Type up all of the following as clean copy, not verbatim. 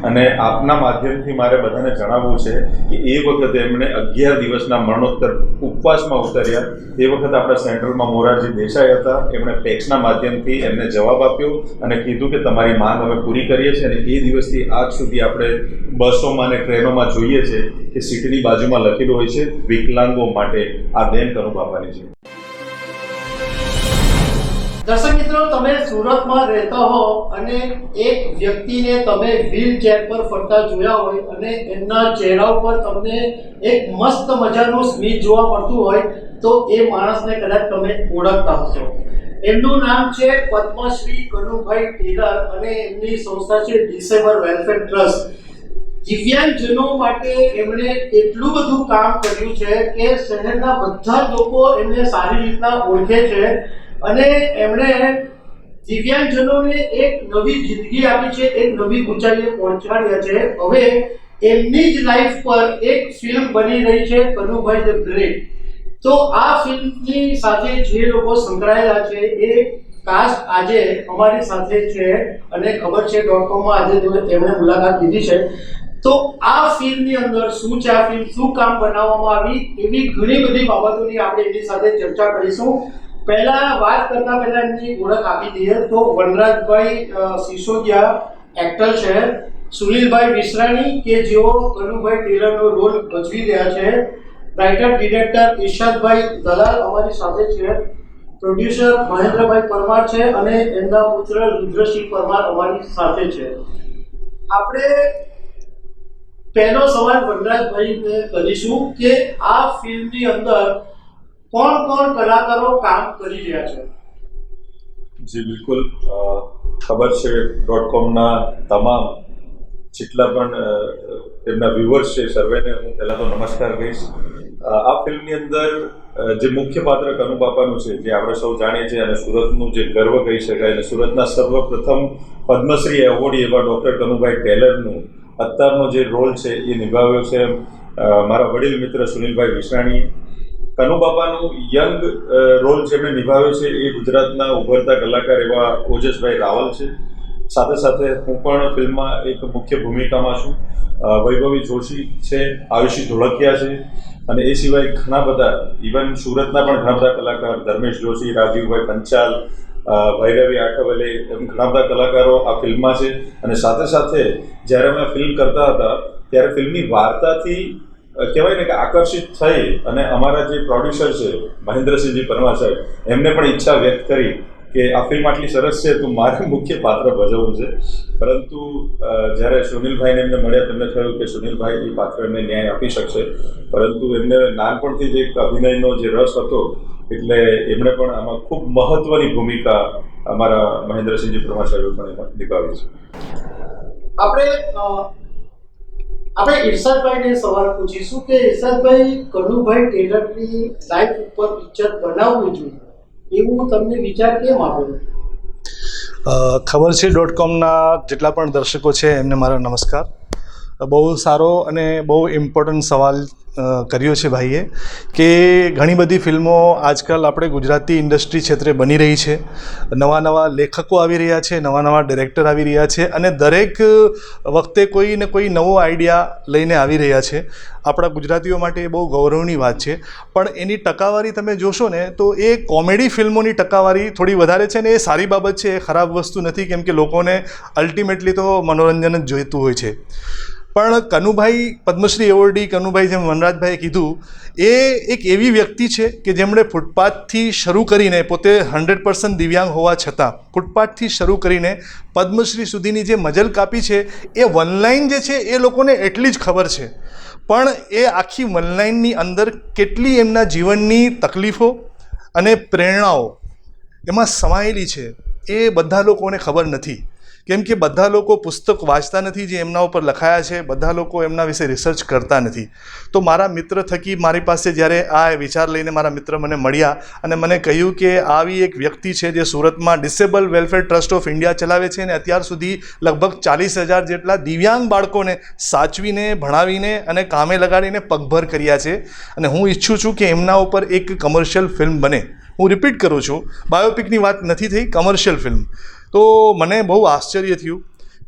અને આપના માધ્યમથી મારે બધાને જણાવવું છે કે એ વખતે એમણે 11 દિવસના મરણોત્તર ઉપવાસમાં ઉતર્યા. એ વખતે આપણા સેન્ટ્રલમાં મોરારજી દેસાઈ હતા. એમણે ફેક્સના માધ્યમથી એમને જવાબ આપ્યો અને કીધું કે તમારી માંગ અમે પૂરી કરીએ છીએ. અને એ દિવસથી આજ સુધી આપણે બસોમાં અને ટ્રેનોમાં જોઈએ છે કે સીટની બાજુમાં લખેલું હોય છે વિકલાંગો માટે આ બેન કનુબાપાની છે. દર્શક મિત્રો, તમે સુરતમાં રહેતા હો અને એક વ્યક્તિને તમે વ્હીલચેર પર ફરતા જોયા હોય અને એમના ચહેરા ઉપર તમને એક મસ્ત મજાનું સ્મિત જોવા મળતું હોય તો એ માણસને કદાચ તમે ઓળખતા હશો. એમનું નામ છે પદ્મશ્રી કનુભાઈ ટેલર અને એમની સંસ્થા છે ડિસેબલ વેલફેર ટ્રસ્ટ. દિવ્યાંગજનો માટે એમણે એટલું બધું કામ કર્યું છે કે શહેરના બધા લોકો એમને સારી રીતના ઓળખે છે અને એમણે દિવ્યાંગજનોને એક નવી જિંદગી આપી છે, એક નવી ઊંચાઈએ પહોંચાડ્યા છે. હવે એમની જ લાઈફ પર એક ફિલ્મ બની રહી છે કનુભાઈ ધ ગ્રેટ. તો આ ફિલ્મની સાથે જે લોકો સંકળાયેલા છે એ કાસ્ટ આજે અમારી સાથે છે અને ખબર છે .comમાં આજે એમણે મુલાકાત લીધી છે. તો આ ફિલ્મની અંદર શું છે, આ ફિલ્મ શું કામ બનાવવામાં આવી, એવી ઘણી બધી બાબતોની આપણે એની સાથે ચર્ચા કરીશું. પહેલા વાત કરતા પહેલા એમની ઓળખ આપી દઈએ તો વનરાજભાઈ સિસોદિયા એક્ટર છે, સુનિલભાઈ વિસરાણી કે જેઓ કનુભાઈ ટેલરનો રોલ ભજવી રહ્યા છે, રાઇટર ડિરેક્ટર ઇરશાદભાઈ દલાલ અમારી સાથે છે, પ્રોડ્યુસર મહેન્દ્રભાઈ પરમાર છે અને એમના પુત્ર રુદ્રસિંહ પરમાર અમારી સાથે છે. આપણે પહેલો સવાલ વનરાજભાઈને કરીશું કે આ ફિલ્મની અંદર કોણ કોણ કલાકારો કામ કરી રહ્યા છે? જી બિલકુલ, ખબર છે .comના તમામ જેટલા પણ એમના વ્યુઅર્સ છે સર્વેને હું પહેલાં તો નમસ્કાર કહીશ. આ ફિલ્મની અંદર જે મુખ્ય પાત્ર કનુબાપાનું છે જે આપણે સૌ જાણીએ છીએ અને સુરતનું જે ગર્વ કહી શકાય અને સુરતના સર્વપ્રથમ પદ્મશ્રી એવોર્ડી એવા ડૉક્ટર કનુભાઈ ટેલરનું અત્યારનો જે રોલ છે એ નિભાવ્યો છે મારા વડીલ મિત્ર સુનિલભાઈ વિસરાણીએ. કનુબાપાનું યંગ રોલ જેમણે નિભાવ્યો છે એ ગુજરાતના ઉભરતા કલાકાર એવા ઓજસભાઈ રાવલ છે. સાથે સાથે હું પણ ફિલ્મમાં એક મુખ્ય ભૂમિકામાં છું. વૈભવી જોશી છે, આયુષી ધોળકિયા છે અને એ સિવાય ઘણા બધા ઇવન સુરતના પણ ઘણા બધા કલાકાર ધર્મેશ જોશી, રાજીવભાઈ પંચાલ, ભૈરવી આઠવલે એમ ઘણા બધા કલાકારો આ ફિલ્મમાં છે. અને સાથે સાથે જ્યારે અમે ફિલ્મ કરતા હતા ત્યારે ફિલ્મની વાર્તાથી કહેવાય ને કે આકર્ષિત થઈ અને અમારા જે પ્રોડ્યુસર છે મહેન્દ્રસિંહજી પરમાર સાહેબ એમને પણ ઈચ્છા વ્યક્ત કરી કે આ ફિલ્મ આટલી સરસ છે તો મારે મુખ્ય પાત્ર ભજવવું છે. પરંતુ જ્યારે સુનિલભાઈને એમને મળ્યા તેમને થયું કે સુનિલભાઈ એ પાત્રને ન્યાય આપી શકશે, પરંતુ એમને નાનપણથી જ એક અભિનયનો જે રસ હતો એટલે એમણે પણ આમાં ખૂબ મહત્ત્વની ભૂમિકા અમારા મહેન્દ્રસિંહજી પરમાર સાહેબે પણ નિભાવી છે. આપણે ઇરશાદભાઈને સવાલ પૂછીશું કે ઇરશાદભાઈ, કનુભાઈ ટેલરની લાઈફ ઉપર પિક્ચર બનાવવું જોઈએ એવું તમને વિચાર કેમ આવ્યો? ખબર છે .comના જેટલા પણ દર્શકો છે એમને મારા નમસ્કાર. બહુ સારો અને બહુ ઇમ્પોર્ટન્ટ સવાલ કર્યો છે ભાઈએ કે ઘણી બધી ફિલ્મો આજકાલ આપણે ગુજરાતી ઇન્ડસ્ટ્રી ક્ષેત્રે બની રહી છે. નવા નવા લેખકો આવી રહ્યા છે, નવા નવા ડિરેક્ટર આવી રહ્યા છે અને દરેક વખતે કોઈ ને કોઈ નવો આઈડિયા લઈને આવી રહ્યા છે. આપણા ગુજરાતીઓ માટે એ બહુ ગૌરવની વાત છે. પણ એની ટકાવારી તમે જોશો ને તો એ કોમેડી ફિલ્મોની ટકાવારી થોડી વધારે છે ને એ સારી બાબત છે, એ ખરાબ વસ્તુ નથી, કેમ કે લોકોને અલ્ટિમેટલી તો મનોરંજન જ જોઈતું હોય છે. પણ કનુભાઈ પદ્મશ્રી એવોર્ડી કનુભાઈ, જેમ વનરાજભાઈએ કીધું, એ એક એવી વ્યક્તિ છે કે જેમણે ફૂટપાથથી શરૂ કરીને, પોતે 100% દિવ્યાંગ હોવા છતાં ફૂટપાથથી શરૂ કરીને પદ્મશ્રી સુધીની જે મજલ કાપી છે એ વનલાઇન જે છે એ લોકોને એટલી જ ખબર છે. પણ એ આખી વનલાઇનની અંદર કેટલી એમના જીવનની તકલીફો અને પ્રેરણાઓ એમાં સમાયેલી છે એ બધા લોકોને ખબર નથી. કેમ કે બધા લોકો પુસ્તક વાંચતા નથી જે એમના ઉપર લખાયા છે, બધા લોકો એમના વિશે રિસર્ચ કરતા નથી. તો મારા મિત્ર થકી મારી પાસે જ્યારે આ વિચાર લઈને મારા મિત્ર મને મળ્યા અને મને કહ્યું કે આવી એક વ્યક્તિ છે જે સુરતમાં disable welfare trust of India ચલાવે છે અને અત્યાર સુધી લગભગ 40,000 જેટલા દિવ્યાંગ બાળકોને સાચવીને, ભણાવીને અને કામે લગાડીને પગભર કર્યા છે. અને હું ઈચ્છું છું કે એમના ઉપર એક કમર્શિયલ ફિલ્મ બને. હું રિપીટ કરું છું, બાયોપિકની વાત નથી થઈ, કમર્શિયલ ફિલ્મ. તો મને બહુ આશ્ચર્ય થયું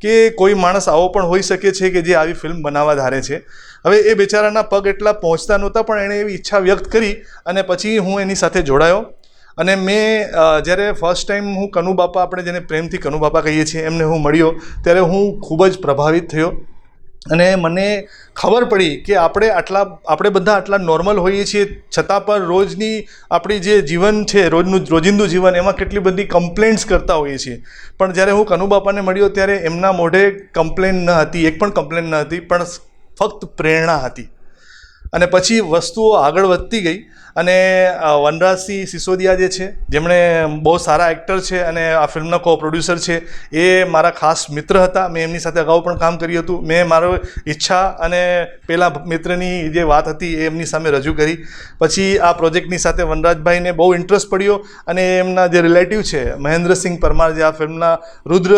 કે કોઈ માણસ આવો પણ હોઈ શકે છે કે જે આવી ફિલ્મ બનાવવા ધારે છે. હવે એ બેચારાના પગ એટલા પહોંચતા નહોતા, પણ એણે એવી ઈચ્છા વ્યક્ત કરી અને પછી હું એની સાથે જોડાયો. અને મેં જ્યારે ફર્સ્ટ ટાઈમ હું કનુ બાપા, આપણે જેને પ્રેમથી કનુ બાપા કહીએ છીએ, એમને હું મળ્યો ત્યારે હું ખૂબ જ પ્રભાવિત થયો. અને મને ખબર પડી કે આપણે બધા આટલા નોર્મલ હોઈએ છીએ, છતાં પણ રોજની આપણી જે જીવન છે, રોજિંદુ જીવન, એમાં કેટલી બધી કમ્પ્લેન્ટ્સ કરતા હોઈએ છીએ. પણ જ્યારે હું કનુ બાપાને મળ્યો ત્યારે એમના મોઢે કમ્પ્લેન ન હતી, એક પણ કમ્પ્લેન ન હતી, પણ ફક્ત પ્રેરણા હતી. અને પછી વસ્તુઓ આગળ વધતી ગઈ અને વનરાજસિંહ સિસોદિયા જે છે, જેમણે બહુ સારા એક્ટર છે અને આ ફિલ્મના કો પ્રોડ્યુસર છે, એ મારા ખાસ મિત્ર હતા. મેં એમની સાથે અગાઉ પણ કામ કર્યું હતું. મેં મારો ઈચ્છા અને પેલા મિત્રની જે વાત હતી એ એમની સામે રજૂ કરી. પછી આ પ્રોજેક્ટની સાથે વનરાજભાઈને બહુ ઇન્ટરેસ્ટ પડ્યો અને એમના જે રિલેટિવ છે મહેન્દ્રસિંહ પરમાર, જે આ ફિલ્મના રુદ્ર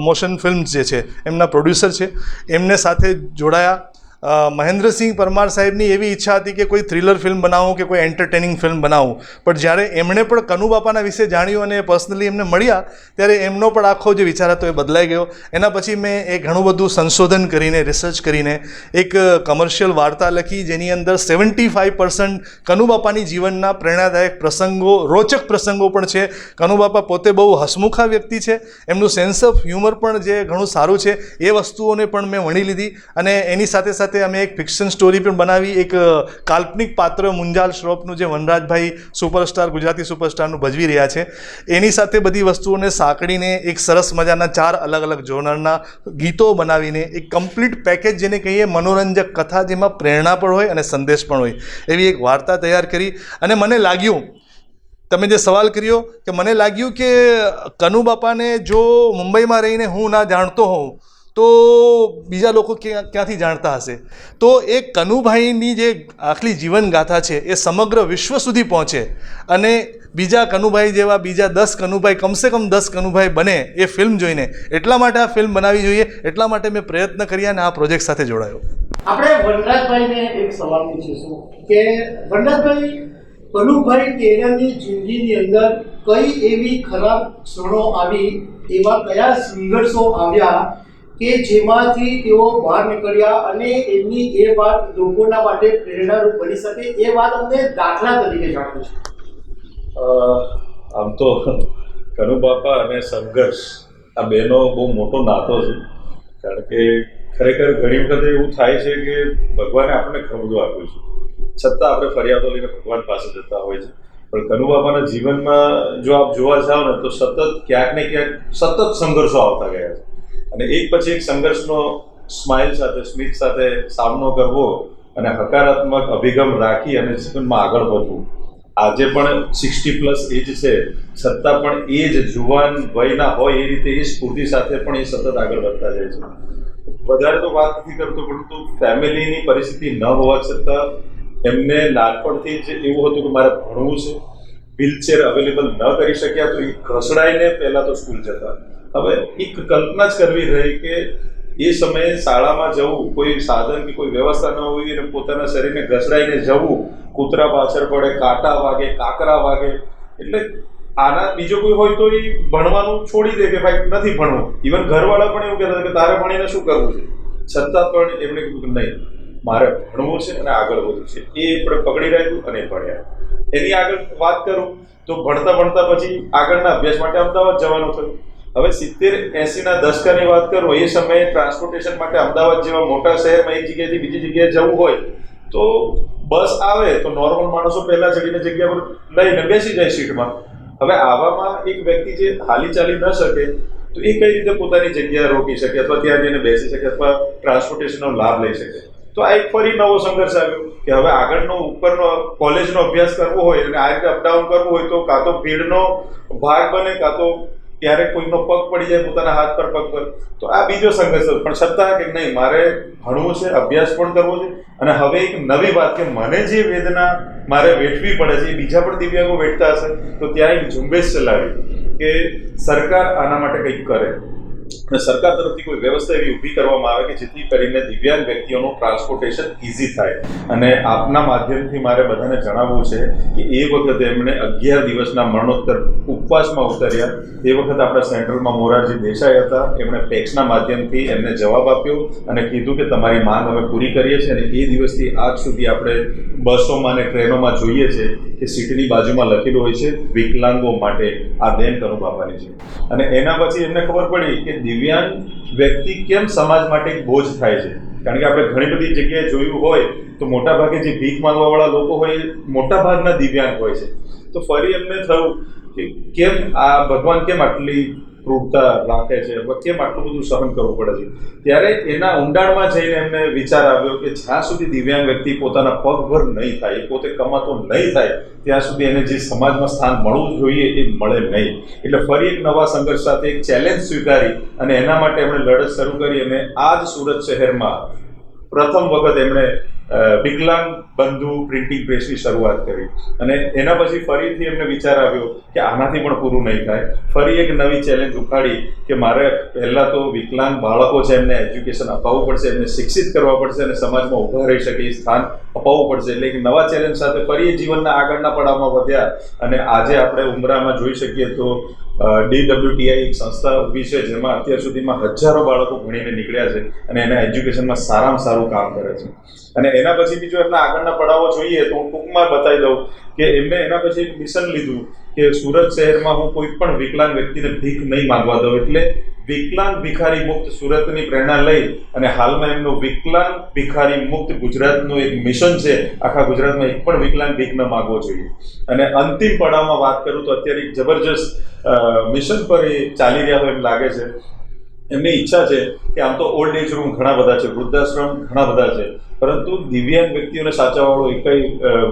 મોશન ફિલ્મ્સ જે છે એમના પ્રોડ્યુસર છે, એમને સાથે જોડાયા. મહેન્દ્રસિંહ પરમાર સાહેબની એવી ઈચ્છા હતી કે કોઈ થ્રિલર ફિલ્મ બનાવું કે કોઈ એન્ટરટેનિંગ ફિલ્મ બનાવું, પણ જ્યારે એમણે પણ કનુ બાપાના વિશે જાણ્યું અને પર્સનલી એમને મળ્યા ત્યારે એમનો પણ આખો જે વિચાર હતો એ બદલાઈ ગયો. એના પછી મેં એ ઘણું બધું સંશોધન કરીને, રિસર્ચ કરીને એક કમર્શિયલ વાર્તા લખી, જેની અંદર 75% કનુ બાપાની જીવનના પ્રેરણાદાયક પ્રસંગો, રોચક પ્રસંગો પણ છે. કનુ બાપા પોતે બહુ હસમુખા વ્યક્તિ છે, એમનું સેન્સ ઓફ હ્યુમર પણ જે ઘણું સારું છે, એ વસ્તુઓને પણ મેં વણી લીધી. અને એની સાથે સાથે અમે એક ફિક્શન સ્ટોરી પણ બનાવી, એક કાલ્પનિક પાત્ર મુંજાલ શ્રોફનું, જે વનરાજભાઈ સુપરસ્ટાર, ગુજરાતી સુપરસ્ટારનું ભજવી રહ્યા છે, એની સાથે બધી વસ્તુઓને સાંકળીને એક સરસ મજાના 4 અલગ અલગ જોનરના ગીતો બનાવીને એક કમ્પ્લીટ પેકેજ, જેને કહીએ મનોરંજક કથા, જેમાં પ્રેરણા પણ હોય અને સંદેશ પણ હોય, એવી એક વાર્તા તૈયાર કરી. અને મને લાગ્યું, તમે જે સવાલ કર્યો, કે મને લાગ્યું કે કનુ બાપાને જો મુંબઈમાં રહીને હું ના જાણતો હોઉં તો બીજા લોકો ક્યાંથી જાણતા હશે. તો એ કનુભાઈની જે આખલી જીવનગાથા છે એ સમગ્ર વિશ્વ સુધી પહોંચે અને બીજા કનુભાઈ જેવા બીજા 10 કનુભાઈ, કમસે કમ 10 કનુભાઈ બને એ ફિલ્મ જોઈને. એટલા માટે આ ફિલ્મ બનાવવી જોઈએ, એટલા માટે મેં પ્રયત્ન કર્યા અને આ પ્રોજેક્ટ સાથે જોડાયો. આપણે વનરાજભાઈને એક સવાલ પૂછીશું કે વનરાજભાઈ, કનુભાઈ ટેલરની જિંદગીની અંદર કઈ એવી ખરાબ ક્ષણો આવી, એવા કયા સંઘર્ષો આવ્યા કે જેમાંથી તેઓ બહાર નીકળ્યા અને એમની એ વાત લોકોના માટે પ્રેરણારૂપ બની શકે, એ વાત અમને દાખલા તરીકે જાણવું છે. આમ તો કનુ બાપા અને સંઘર્ષ, આ બેનો બહુ મોટો નાતો છે. કારણ કે ખરેખર ઘણી વખત એવું થાય છે કે ભગવાને આપણને ઘણું બધું આપ્યું છે, છતાં આપણે ફરિયાદો લઈને ભગવાન પાસે જતા હોય છે. પણ કનુ બાપાના જીવનમાં જો આપ જોવા જાઓ ને તો સતત ક્યાંક ને ક્યાંક સતત સંઘર્ષો આવતા ગયા છે. અને એક પછી એક સંઘર્ષનો સ્માઇલ સાથે, સ્મિત સાથે સામનો કરવો અને હકારાત્મક અભિગમ રાખી અને જીવનમાં આગળ વધવું. આજે પણ 60+ એજ છે, છતાં પણ એ જ જુવાન વયના હોય એ રીતે એ સ્ફૂર્તિ સાથે પણ એ સતત આગળ વધતા જાય છે. વધારે તો વાત નથી કરતો, પરંતુ ફેમિલીની પરિસ્થિતિ ન હોવા છતાં એમને નાનપણથી જ એવું હતું કે મારે ભણવું છે. વ્હીલચેર અવેલેબલ ન કરી શક્યા તો એ ઘસડાઈને પહેલાં તો સ્કૂલ જતા. હવે એક કલ્પના જ કરવી રહી કે એ સમયે શાળામાં જવું, કોઈ સાધન કે કોઈ વ્યવસ્થા ન હોવી અને પોતાના શરીરને ઘસડાઈને જવું, કૂતરા પાછળ પડે, કાંટા વાગે, કાંકરા વાગે. એટલે આના બીજો કોઈ હોય તો એ ભણવાનું છોડી દે કે ભાઈ નથી ભણવું. ઇવન ઘરવાળા પણ એવું કહેતા કે તારે ભણીને શું કરવું છે, છતાં પણ એમણે કીધું કે નહીં, મારે ભણવું છે અને આગળ વધવું છે. એ આપણે પકડી રાખ્યું અને ભણ્યા. એની આગળ વાત કરું તો ભણતા પછી આગળના અભ્યાસ માટે અમદાવાદ જવાનું થયું. હવે 70-80ના દશકાની વાત કરું, એ સમયે ટ્રાન્સપોર્ટેશન માટે અમદાવાદ જેવા મોટા શહેરમાં એક જગ્યાએથી બીજી જગ્યાએ જવું હોય તો બસ આવે તો નોર્મલ માણસો પહેલા ચડીને જગ્યા પર લઈને બેસી જાય સીટમાં. હવે આવામાં એક વ્યક્તિ જે હાલી ચાલી ન શકે તો એ કઈ રીતે પોતાની જગ્યા રોકી શકે અથવા ત્યાં જઈને બેસી શકે અથવા ટ્રાન્સપોર્ટેશનનો લાભ લઈ શકે. તો આ એક ફરી નવો સંઘર્ષ આવ્યો કે હવે આગળનો ઉપરનો કોલેજનો અભ્યાસ કરવો હોય અને આ રીતે અપડાઉન કરવું હોય તો કાં તો ભીડનો ભાગ બને, કાં તો ક્યારેક કોઈનો પગ પડી જાય પોતાના હાથ પર, પગ પર. તો આ બીજો સંઘર્ષ. પણ છતાં કે નહીં, મારે ભણવું છે, અભ્યાસ પણ કરવો છે. અને હવે એક નવી વાત કે મને જે વેદના મારે વેઠવી પડે છે એ બીજા પણ દિવ્યાંગો વેઠતા હશે, તો ત્યાં એક ઝુંબેશ ચલાવી કે સરકાર આના માટે કંઈક કરે. અને સરકાર તરફથી કોઈ વ્યવસ્થા એવી ઊભી કરવામાં આવે કે જેથી કરીને દિવ્યાંગ વ્યક્તિઓનું ટ્રાન્સપોર્ટેશન ઇઝી થાય. અને આપના માધ્યમથી મારે બધાને જણાવવું છે કે એ વખતે એમણે 11 દિવસના મરણોત્તર ઉપવાસમાં ઉતર્યા. એ વખતે આપણા સેન્ટ્રલમાં મોરારજી દેસાઈ હતા. એમણે ફેક્સના માધ્યમથી એમને જવાબ આપ્યો અને કીધું કે તમારી માંગ અમે પૂરી કરીએ છીએ. અને એ દિવસથી આજ સુધી આપણે બસોમાં અને ટ્રેનોમાં જોઈએ છે કે સીટની બાજુમાં લખેલું હોય છે વિકલાંગો માટે આ બેન કનુબાપાની છે. અને એના પછી એમને ખબર પડી કે દિવ્યાંગ વ્યક્તિ કેમ સમાજ માટે એક બોજ થાય છે. કારણ કે આપણે ઘણી બધી જગ્યાએ જોયું હોય તો મોટાભાગે જે ભીખ માંગવાવાળા લોકો હોય એ મોટાભાગના દિવ્યાંગ હોય છે. તો ફરી એમને થયું કે કેમ આ ભગવાન કેમ આટલી ક્રૂરતા રાખે છે, કેમ આટલું બધું સહન કરવું પડે છે. ત્યારે એના ઊંડાણમાં જઈને એમને વિચાર આવ્યો કે જ્યાં સુધી દિવ્યાંગ વ્યક્તિ પોતાના પગભર નહીં થાય, પોતે કમાતો નહીં થાય, ત્યાં સુધી એને જે સમાજમાં સ્થાન મળવું જોઈએ એ મળે નહીં. એટલે ફરી એક નવા સંઘર્ષ સાથે એક ચેલેન્જ સ્વીકારી અને એના માટે એમણે લડત શરૂ કરી. અને આ જ સુરત શહેરમાં પ્રથમ વખત એમણે વિકલાંગ બંધુ પ્રિન્ટિંગ પ્રેસની શરૂઆત કરી. અને એના પછી ફરીથી એમને વિચાર આવ્યો કે આનાથી પણ પૂરું નહીં થાય. ફરી એક નવી ચેલેન્જ ઉપાડી કે મારે પહેલાં તો વિકલાંગ બાળકો છે એમને એજ્યુકેશન અપાવવું પડશે, એમને શિક્ષિત કરવા પડશે અને સમાજમાં ઊભા રહી શકે એ સ્થાન અપાવવું પડશે. એટલે એક નવા ચેલેન્જ સાથે ફરી જીવનના આગળના પડાવમાં વધ્યા. અને આજે આપણે ઉમરામાં જોઈ શકીએ તો DWTI એક સંસ્થા ઊભી છે જેમાં અત્યાર સુધીમાં હજારો બાળકો ભણીને નીકળ્યા છે અને એના એજ્યુકેશનમાં સારામાં સારું કામ કરે છે. અને એના પછી બીજો એમના આગળના પડાવો જોઈએ તો હું ટૂંકમાં બતાવી દઉં કે એમને એના પછી એક મિશન લીધું કે સુરત શહેરમાં હું કોઈ પણ વિકલાંગ વ્યક્તિને ભીખ નહીં માંગવા દઉં. એટલે વિકલાંગ ભિખારી મુક્ત સુરતની પ્રેરણા લઈ અને હાલમાં એમનું વિકલાંગ ભિખારી મુક્ત ગુજરાતનું એક મિશન છે. આખા ગુજરાતમાં એક પણ વિકલાંગ ભીખ ન માંગવો જોઈએ. અને અંતિમ પડાવમાં વાત કરું તો અત્યારે એક જબરજસ્ત મિશન પર એ ચાલી રહ્યા હોય એમ લાગે છે. એમની ઈચ્છા છે કે આમ તો ઓલ્ડ એજ રૂમ ઘણા બધા છે, વૃદ્ધાશ્રમ ઘણા બધા છે, પરંતુ દિવ્યાંગ વ્યક્તિઓને સાચવવાળો એકય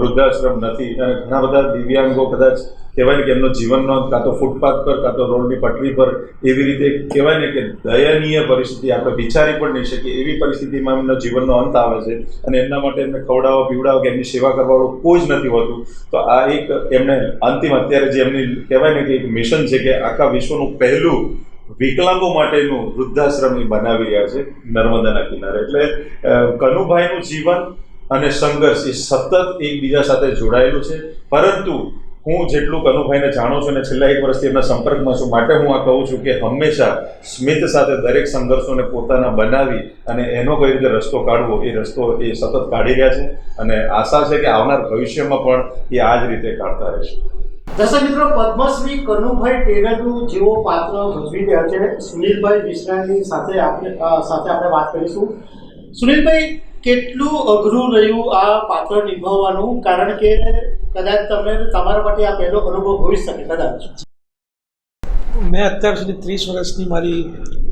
વૃદ્ધાશ્રમ નથી. અને ઘણા બધા દિવ્યાંગો કદાચ કહેવાય ને કે એમનો જીવનનો કાં તો ફૂટપાથ પર કાં તો રોડની પટરી પર એવી રીતે કહેવાય ને કે દયનીય પરિસ્થિતિ આપણે વિચારી પણ નહીં શકીએ એવી પરિસ્થિતિમાં એમનો જીવનનો અંત આવે છે. અને એમના માટે એમને ખવડાવવા પીવડાવવા કે એમની સેવા કરવાવાળું કોઈ જ નથી હોતું. તો આ એક એમને અંતિમ અત્યારે જે એમની કહેવાય ને કે એક મિશન છે કે આખા વિશ્વનું પહેલું વિકલાંગો માટેનું વૃદ્ધાશ્રમ બનાવી રહ્યા છે નર્મદાના કિનારે. એટલે કનુભાઈનું જીવન અને સંઘર્ષ એ સતત એકબીજા સાથે જોડાયેલું છે. પરંતુ હું જેટલું કનુભાઈને જાણું છું અને છેલ્લા 1 વર્ષથી એમના સંપર્કમાં છું, માટે હું આ કહું છું કે હંમેશા સ્મિત સાથે દરેક સંઘર્ષોને પોતાના બનાવી અને એનો કઈ રીતે રસ્તો કાઢવો એ રસ્તો એ સતત કાઢી રહ્યા છે. અને આશા છે કે આવનાર ભવિષ્યમાં પણ એ આ જ રીતે કાઢતા રહેશે. દર્શક મિત્રો, પદ્મશ્રી કનુભાઈ ટેલરનું જેવો પાત્ર ભજવી રહ્યા છે સુનિલભાઈ વિશ્રાની સાથે આપણે વાત કરીશું. સુનિલભાઈ, કેટલું અઘરું રહ્યું આ પાત્ર નિભાવવાનું? કારણ કે કદાચ તમારા માટે આ પહેલો અનુભવ હોઈ શકે કદાચ. મેં અત્યાર સુધી 30 વર્ષની મારી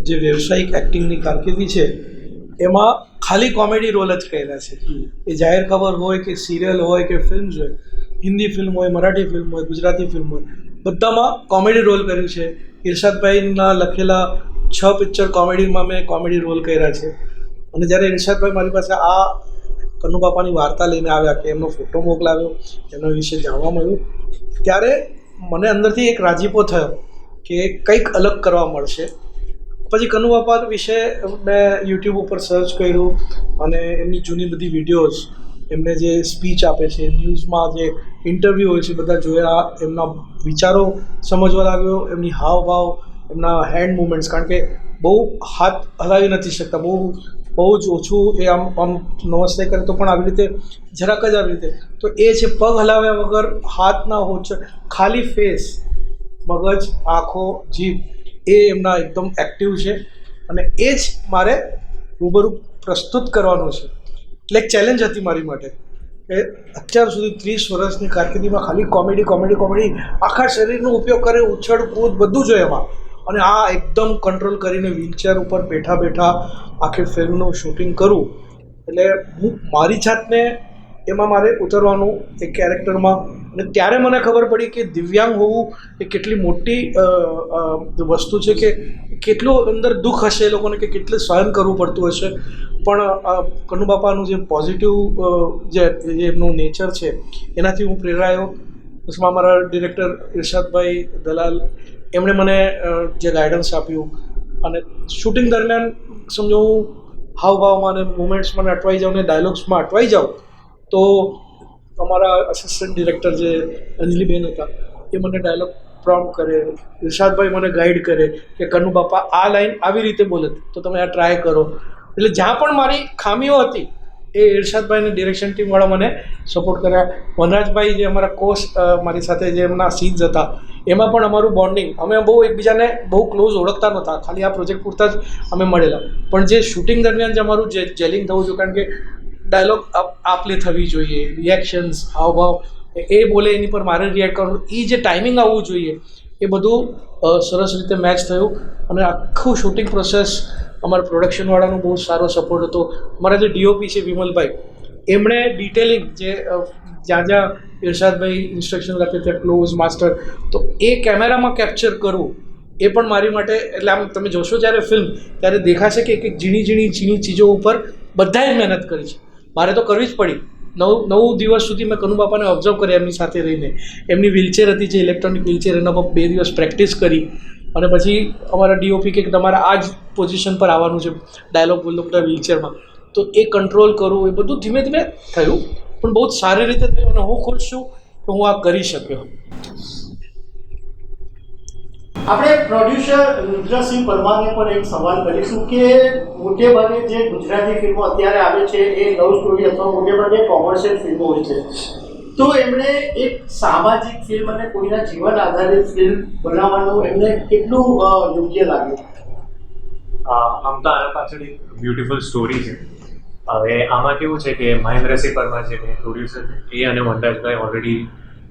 જે વ્યવસાયિક એક્ટિંગની કારકિર્દી છે એમાં ખાલી કોમેડી રોલ જ કર્યા છે. એ જાહેર ખબર હોય કે સિરિયલ હોય કે ફિલ્મ્સ હોય, હિન્દી ફિલ્મ હોય, મરાઠી ફિલ્મ હોય, ગુજરાતી ફિલ્મ હોય, બધામાં કોમેડી રોલ કર્યું છે. ઇરશાદભાઈના લખેલા 6 પિક્ચર કોમેડીમાં મેં કોમેડી રોલ કર્યા છે. અને જ્યારે ઇરશાદભાઈ મારી પાસે આ કનુબાપાની વાર્તા લઈને આવ્યા કે એમનો ફોટો મોકલાવ્યો, એના વિશે જાણવા મળ્યું, ત્યારે મને અંદરથી એક રાજીપો થયો કે કંઈક અલગ કરવા મળશે. પછી કનુબાપા વિશે મેં યુટ્યુબ ઉપર સર્ચ કર્યું અને એમની જૂની બધી વિડીયોઝ, એમને જે સ્પીચ આપે છે, ન્યૂઝમાં જે ઇન્ટરવ્યૂ હોય છે, બધા જોયા. એમના વિચારો સમજવા લાગ્યો, એમની હાવભાવ, એમના હેન્ડ મૂવમેન્ટ્સ, કારણ કે બહુ હાથ હલાવી નથી શકતા, બહુ જ ઓછું એ આમ નમસ્તે કરે તો પણ આવી રીતે જરાક જ આવી રીતે. તો એ છે પગ હલાવ્યા વગર, હાથ ના હોચ, ખાલી ફેસ, મગજ, આંખો, જીભ, એ એમના એકદમ એક્ટિવ છે. અને એ જ મારે રૂબરૂ પ્રસ્તુત કરવાનું છે. એટલે એક ચેલેન્જ હતી મારી માટે કે અત્યાર સુધી 30 વર્ષની કારકિર્દીમાં ખાલી કોમેડી આખા શરીરનો ઉપયોગ કરે, ઉછળ કૂદ બધું જ એમાં. અને આ એકદમ કંટ્રોલ કરીને વ્હીલચેર ઉપર બેઠા આખી ફિલ્મનું શૂટિંગ કરું. એટલે હું મારી જાતને એમાં મારે ઉતરવાનું એક કેરેક્ટરમાં. અને ત્યારે મને ખબર પડી કે દિવ્યાંગ હોવું એ કેટલી મોટી વસ્તુ છે, કે કેટલું અંદર દુઃખ હશે એ લોકોને, કે કેટલું સહન કરવું પડતું હશે. પણ કનુબાપાનું જે પોઝિટિવ જે એમનું નેચર છે એનાથી હું પ્રેરાયો. પછી મારા ડિરેક્ટર ઇરશાદભાઈ દલાલ, એમણે મને જે ગાઈડન્સ આપ્યું અને શૂટિંગ દરમિયાન સમજો હું હાવભાવમાં અને મુમેન્ટ્સમાં અટવાઈ જાઉં ને ડાયલોગ્સમાં અટવાઈ જાઉં તો અમારા અસિસ્ટન્ટ ડિરેક્ટર જે અંજલિબેન હતા એ મને ડાયલોગ પ્રોમ્પ્ટ કરે, ઇરશાદભાઈ મને ગાઈડ કરે કે કનુ બાપા આ લાઈન આવી રીતે બોલે તો તમે આ ટ્રાય કરો. એટલે જ્યાં પણ મારી ખામીઓ હતી એ ઇરશાદભાઈને ડિરેક્શન ટીમવાળા મને સપોર્ટ કર્યા. વનરાજભાઈ જે અમારા કોચ મારી સાથે જે એમના સીન્સ હતા એમાં પણ અમારું બોન્ડિંગ, અમે બહુ એકબીજાને બહુ ક્લોઝ ઓળખતા નહોતા, ખાલી આ પ્રોજેક્ટ પૂરતા જ અમે મળેલા. પણ જે શૂટિંગ દરમિયાન જે અમારું જે જેલિંગ થવું જોઈએ, કારણ કે ડાયલોગ આપલે થવી જોઈએ, રિએક્શન્સ, હાવભાવ એ બોલે એની પર મારે રિએક્ટ કરવાનું, એ જે ટાઈમિંગ આવવું જોઈએ એ બધું સરસ રીતે મેચ થયું. અને આખું શૂટિંગ પ્રોસેસ અમારા પ્રોડક્શનવાળાનો બહુ સારો સપોર્ટ હતો. અમારા જે ડીઓપી છે વિમલભાઈ, એમણે ડિટેલિંગ જે જ્યાં જ્યાં ઇરશાદભાઈ ઇન્સ્ટ્રક્શન આપે ત્યાં ક્લોઝ માસ્ટર, તો એ કેમેરામાં કેપ્ચર કરવું એ પણ મારી માટે, એટલે આમ તમે જોશો જ્યારે ફિલ્મ ત્યારે દેખાશે કે એક એક ઝીણી ચીજો ઉપર બધાએ મહેનત કરી છે. મારે તો કરવી જ પડી. 9 દિવસ સુધી મેં કનુ બાપાને ઓબ્ઝર્વ કર્યા એમની સાથે રહીને. એમની વ્હીલચેર હતી જે ઇલેક્ટ્રોનિક વ્હીલચેર, એના પર 2 દિવસ પ્રેક્ટિસ કરી અને પછી અમારા ડીઓપી કે તમારે આ જ પોઝિશન પર આવવાનું છે ડાયલોગ બોલતો બધા વ્હીલચેરમાં, તો એ કંટ્રોલ કરવું એ બધું ધીમે ધીમે થયું પણ બહુ જ સારી રીતે થયું અને હું ખુશ છું કે હું આ કરી શક્યો. આપણે પ્રોડ્યુસર રુદ્રસિંહ પરમારને પણ એક સવાલ કરીશું કે મોટે ભાગે જે ગુજરાતી ફિલ્મો અત્યારે આવે છે એ લવ સ્ટોરી અથવા મોટે ભાગે કોમર્શિયલ ફિલ્મો હોય છે, તો એમણે એક સામાજિક ફિલ્મ અને કોઈના જીવન આધારિત ફિલ્મ બનાવવાનું એમને કેટલું યોગ્ય લાગે? આમ તો આના પાછળ એક બ્યુટિફુલ સ્ટોરી છે. હવે આમાં કેવું છે કે મહેન્દ્રસિંહ પરમાર જે પ્રોડ્યુસર છે એ અને વનરાજભાઈ ઓલરેડી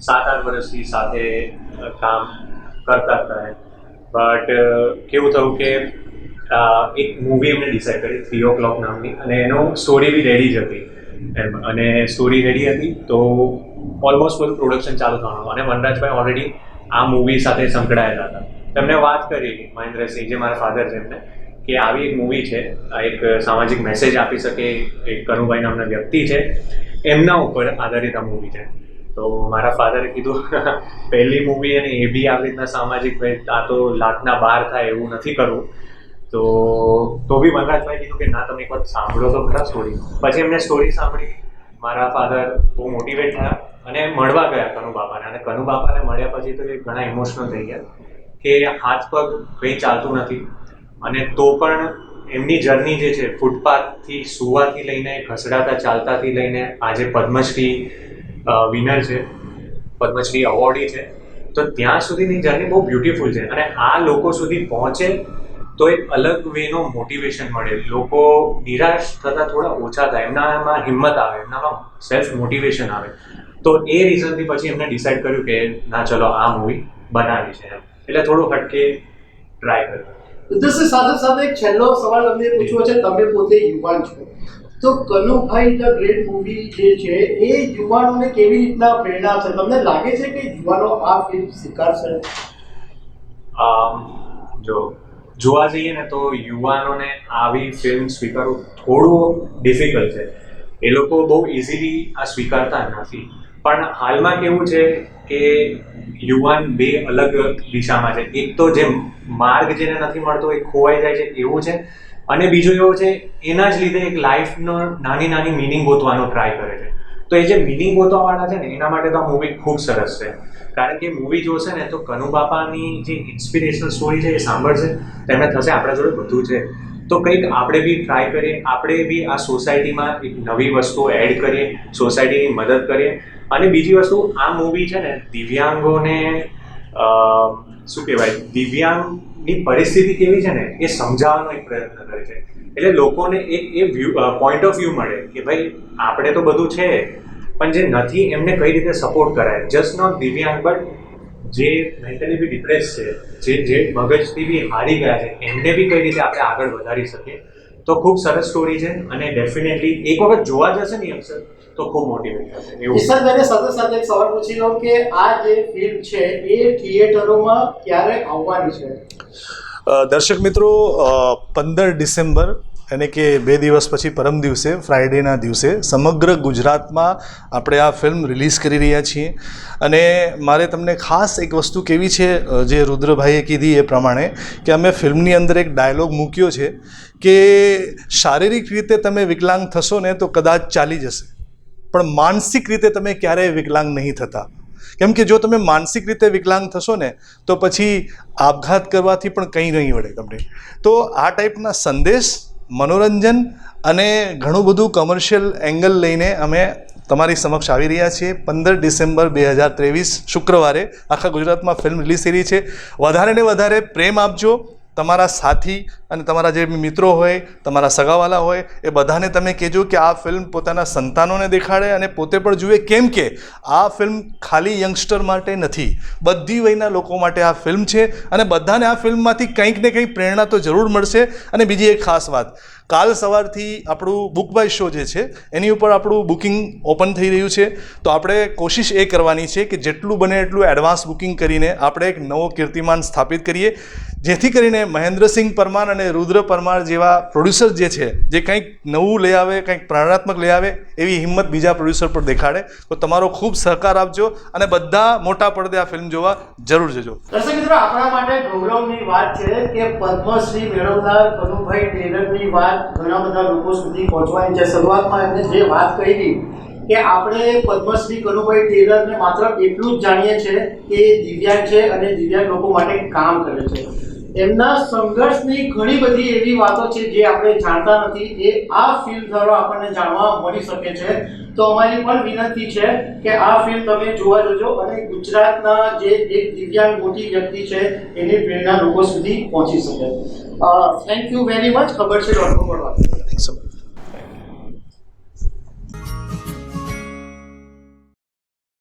7-8 વર્ષથી સાથે કામ કરતા હતા. બટ કેવું થયું કે એક મૂવી એમને ડિસાઇડ કરી 3 o'clock નામની, અને એનો સ્ટોરી બી રેડી જ હતી એમ. અને સ્ટોરી રેડી હતી તો ઓલમોસ્ટ બધું પ્રોડક્શન ચાલુ થવાનું, અને વનરાજભાઈ ઓલરેડી આ મૂવી સાથે સંકળાયેલા હતા. તેમને વાત કરી મહેન્દ્રસિંહ, જે મારા ફાધર છે એમને, કે આવી એક મૂવી છે, એક સામાજિક મેસેજ આપી શકે એક કનુભાઈ નામના વ્યક્તિ છે, એમના ઉપર આધારિત આ મૂવી છે. તો મારા ફાધરે કીધું પહેલી મૂવી અને એ બી આવી રીતના સામાજિક, આ તો લાખના બહાર થાય એવું નથી કરવું. તો બી વનરાજભાઈ કીધું કે ના, તમે એક વાર સાંભળો તો ખરા સ્ટોરી. પછી એમને સ્ટોરી સાંભળી, મારા ફાધર બહુ મોટિવેટ થયા અને મળવા ગયા કનુ બાપાને. અને કનુ બાપાને મળ્યા પછી તો એ ઘણા ઇમોશનલ થઈ ગયા કે હાથ પગ કંઈ ચાલતું નથી, અને તો પણ એમની જર્ની જે છે ફૂટપાથથી સુવાથી લઈને ખસડાતા ચાલતાથી લઈને આજે પદ્મશ્રી વિનર છે, પદ્મશ્રી અવોર્ડી છે, તો ત્યાં સુધીની જર્ની બહુ બ્યુટીફુલ છે. અને આ લોકો સુધી પહોંચે તો એક અલગ વેનો મોટિવેશન મળે, લોકો નિરાશ થતા થોડા ઓછા થાય, એમનામાં હિંમત આવે, એમનામાં સેલ્ફ મોટિવેશન આવે. તો એ રીઝનથી પછી એમને ડિસાઇડ કર્યું કે ના, ચલો આ મૂવી બનાવી છે એમ. એટલે થોડું હટકે ટ્રાય કર્યું. રુદ્રસિંહ, સાથે સાથે એક છેલ્લો સવાલ અમને પૂછવો છે. તમે પોતે યુવાન છો, તો કનુભાઈ ધ ગ્રેટ મૂવી જે છે એ યુવાનોને કેવી રીતના પ્રેરણા આપશે? તમને લાગે છે કે યુવાનો આ ફિલ્મ સ્વીકારશે? જો જોવા જઈએ ને તો યુવાનોને આવી ફિલ્મ સ્વીકારવું થોડું ડિફિકલ્ટ છે. એ લોકો બહુ ઇઝીલી આ સ્વીકારતા નથી. પણ હાલમાં કેવું છે કે યુવાન બે અલગ દિશામાં છે. એક તો જે માર્ગ જેને નથી મળતો એ ખોવાઈ જાય છે એવું છે, અને બીજું એવું છે એના જ લીધે એક લાઈફનો નાની મિનિંગ ગોતવાનો ટ્રાય કરે છે. તો એ જે મિનિંગ ગોતવાવાળા છે ને એના માટે તો આ મૂવી ખૂબ સરસ છે. કારણ કે મૂવી જોશે ને તો કનુ બાપાની જે ઇન્સ્પિરેશનલ સ્ટોરી છે એ સાંભળશે તો એમને થશે આપણા જોડે બધું છે, તો કંઈક આપણે બી ટ્રાય કરીએ, આપણે બી આ સોસાયટીમાં એક નવી વસ્તુઓ એડ કરીએ, સોસાયટીની મદદ કરીએ. અને બીજી વસ્તુ, આ મૂવી છે ને દિવ્યાંગોને શું કહેવાય, દિવ્યાંગની પરિસ્થિતિ કેવી છે ને એ સમજાવવાનો એક પ્રયત્ન કરે છે. એટલે લોકોને એક એ પોઈન્ટ ઓફ વ્યૂ મળે કે ભાઈ આપણે તો બધું છે પણ જે નથી એમને કઈ રીતે સપોર્ટ કરાય. જસ્ટ નોટ દિવ્યાંગ, બટ જે મેન્ટલી બી ડિપ્રેસ છે, જે મગજથી બી હારી ગયા છે, એમને બી કઈ રીતે આપણે આગળ વધારી શકીએ. તો ખૂબ સરસ સ્ટોરી છે અને ડેફિનેટલી એક વખત જોવા જશે ને અક્ષર તો ખૂબ મોટિવેટ થશે. એવું ઈશ્વરભાઈને સાથે એક સવાલ પૂછી લો કે આ જે ફિલ્મ છે એ થિયેટરોમાં ક્યારે આવવાની છે? દર્શક મિત્રો, 15 ડિસેમ્બર એને કે 2 દિવસ પછી પરમ દિવસે ફ્રાઈડેના દિવસે સમગ્ર ગુજરાતમાં આપણે આ ફિલ્મ રિલીઝ કરી રહ્યા છીએ. અને મારે તમને ખાસ એક વસ્તુ કહેવી છે, જે રુદ્રભાઈએ કીધી એ પ્રમાણે, કે અમે ફિલ્મની અંદર એક ડાયલોગ મૂક્યો છે કે શારીરિક રીતે તમે વિકલાંગ થશો ને તો કદાચ ચાલી જશે, પણ માનસિક રીતે તમે ક્યારેય વિકલાંગ નહીં થતા. કેમ કે જો તમે માનસિક રીતે વિકલાંગ થશો ને તો પછી આપઘાત કરવાથી પણ કંઈ નહીં વળે તમને. તો આ ટાઈપના સંદેશ, મનોરંજન અને ઘણું બધું કમર્શિયલ એંગલ લઈને અમે તમારી સમક્ષ આવી રહ્યા છીએ. 15 ડિસેમ્બર 2023 શુક્રવારે આખા ગુજરાતમાં ફિલ્મ રિલીઝ થઈ રહી છે. વધારે ને વધારે પ્રેમ આપજો. તમારા સાથી અને તમારા જે મિત્રો હોય, તમારા સગાવાલા હોય, એ બધાને તમે કહેજો કે આ ફિલ્મ પોતાના સંતાનોને દેખાડે અને પોતે પણ જુએ. કેમ કે આ ફિલ્મ ખાલી યંગસ્ટર માટે નથી, બધી વયના લોકો માટે આ ફિલ્મ છે અને બધાને આ ફિલ્મમાંથી કંઈક ને કંઈક પ્રેરણા તો જરૂર મળશે. અને બીજી એક ખાસ વાત, કાલ સવારથી આપણું બુક બાય શો જે છે એની ઉપર આપણું બુકિંગ ઓપન થઈ રહ્યું છે. તો આપણે કોશિશ એ કરવાની છે કે જેટલું બને એટલું એડવાન્સ બુકિંગ કરીને આપણે એક નવો કીર્તિમાન સ્થાપિત કરીએ, જેથી કરીને મહેન્દ્રસિંહ પરમાર અને રુદ્ર પરમાર જેવા પ્રોડ્યુસર જે છે, જે કંઈક નવું લઈ આવે, કંઈક પ્રેરણાત્મક લઈ આવે, એવી હિંમત બીજા પ્રોડ્યુસર પર દેખાડે. તો તમારો ખૂબ સહકાર આપજો અને બધા મોટા પડદે આ ફિલ્મ જોવા જરૂર જજો. દર્શક મિત્રો, આપણા માટે ગૌરવની વાત છે કે પદ્મશ્રી મેળવનાર કનુભાઈ ટેલરની વાત ઘણા બધા લોકો સુધી પહોંચવાની છે. શરૂઆતમાં એમને જે વાત કહી હતી કે આપણે પદ્મશ્રી કનુભાઈ ટેલરને માત્ર એટલું જ જાણીએ છીએ કે દિવ્યાંગ છે અને દિવ્યાંગ લોકો માટે કામ કરે છે. એમના સંઘર્ષની ઘણી બધી એવી વાતો છે જે આપણે જાણતા નથી, એ આ ફિલ્મ દ્વારા આપણને જાણવા મળી શકે છે. તો અમારી પણ વિનંતી છે કે આ ફિલ્મ તમે જોવા જજો અને ગુજરાતના જે એક દિવ્યાંગ મોટી વ્યક્તિ છે એની પ્રેરણા લોકો સુધી પહોંચી શકે. Thank you very much. ખબર છે .com પર વાત.